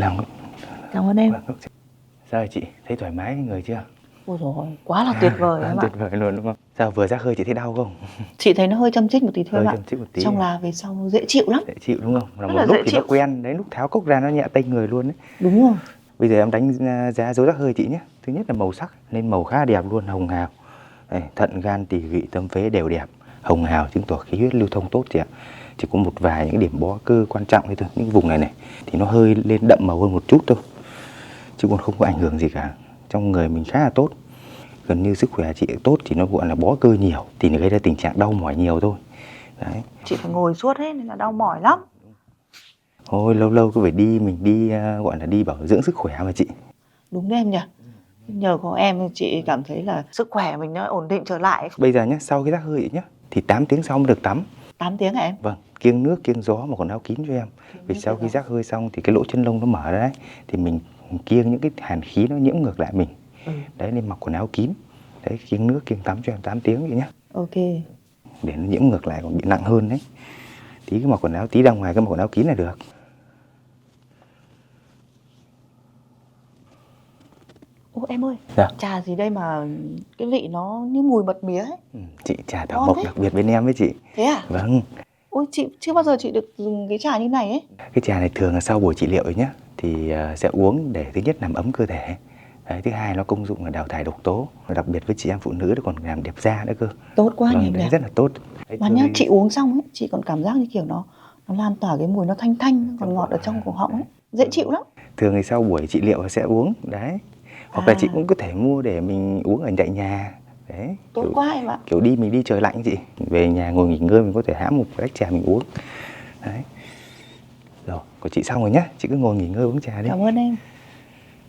lòng. Cảm ơn em. Sao rồi chị, thấy thoải mái người chưa? Ôi dồi ôi, quá là tuyệt vời em ạ. Tuyệt vời luôn đúng không? Sao vừa rác hơi chị thấy đau không? Chị thấy nó hơi châm chích một tí thôi em ạ. Hơi châm chích một tí. Xong là về sau dễ chịu lắm. Dễ chịu đúng không? Là Rất một là lúc dễ thì chịu. nó quen, đấy lúc tháo cốc ra nó nhẹ tênh người luôn đấy. Đúng rồi. Bây giờ em đánh giá dấu rác hơi chị nhé. Thứ nhất là màu sắc, nên màu khá đẹp luôn, hồng hào. Đây, thận, gan, tỳ, vị, tâm phế đều đẹp. Hồng hào chứng tỏ khí huyết lưu thông tốt chị ạ. Chỉ có một vài những điểm bó cơ quan trọng thôi, những vùng này này thì nó hơi lên đậm màu hơn một chút thôi. Chứ còn không có ảnh hưởng gì cả. Trong người mình khá là tốt. Gần như sức khỏe chị tốt, chỉ nó gọi là bó cơ nhiều thì nó gây ra tình trạng đau mỏi nhiều thôi. Đấy. Chị phải ngồi suốt hết nên là đau mỏi lắm. Thôi lâu lâu cứ phải đi, mình đi gọi là đi bảo dưỡng sức khỏe mà chị. Đúng đấy em nhỉ. Nhờ có em chị cảm thấy là sức khỏe mình nó ổn định trở lại. Bây giờ nhé, sau cái rác hơi nhé thì 8 tiếng sau mới được tắm. 8 tiếng hả em? Vâng, kiêng nước, kiêng gió mà quần áo kín cho em. Vì sau khi rác hơi xong thì cái lỗ chân lông nó mở ra đấy, thì mình kiêng những cái hàn khí nó nhiễm ngược lại mình. Đấy nên mặc quần áo kín. Đấy, kiêng nước, kiêng tắm cho em 8 tiếng vậy nhé. Ok. Để nó nhiễm ngược lại còn bị nặng hơn đấy. Tí cái mặc quần áo, tí ra ngoài cái mặc quần áo kín là được. Ô em ơi, Dạ. trà gì đây mà cái vị nó như mùi mật mía ấy. Chị trà thảo Ngon mộc thế. đặc biệt bên em với chị. Thế à? Vâng. Ôi chị chưa bao giờ chị được dùng cái trà như này ấy. Cái trà này thường là sau buổi trị liệu ấy nhé thì sẽ uống để thứ nhất làm ấm cơ thể. Đấy, thứ hai nó công dụng là đào thải độc tố. Đặc biệt với chị em phụ nữ nó còn làm đẹp da nữa cơ. Tốt quá nhỉ. Đấy, rất là tốt. Đấy, mà nhá, chị uống xong ấy, chị còn cảm giác như kiểu nó lan tỏa cái mùi nó thanh thanh, còn ngọt ở trong cổ họng ấy. Dễ chịu lắm. Thường thì sau buổi trị liệu sẽ uống. Đấy. Hoặc là chị cũng có thể mua để mình uống ở tại nhà. Đấy. Tốt quá em ạ. Kiểu mình đi trời lạnh chị. Về nhà ngồi nghỉ ngơi mình có thể hãm một tách trà mình uống. Đấy. Rồi, của chị xong rồi nhá. Chị cứ ngồi nghỉ ngơi uống trà đi. Cảm ơn em.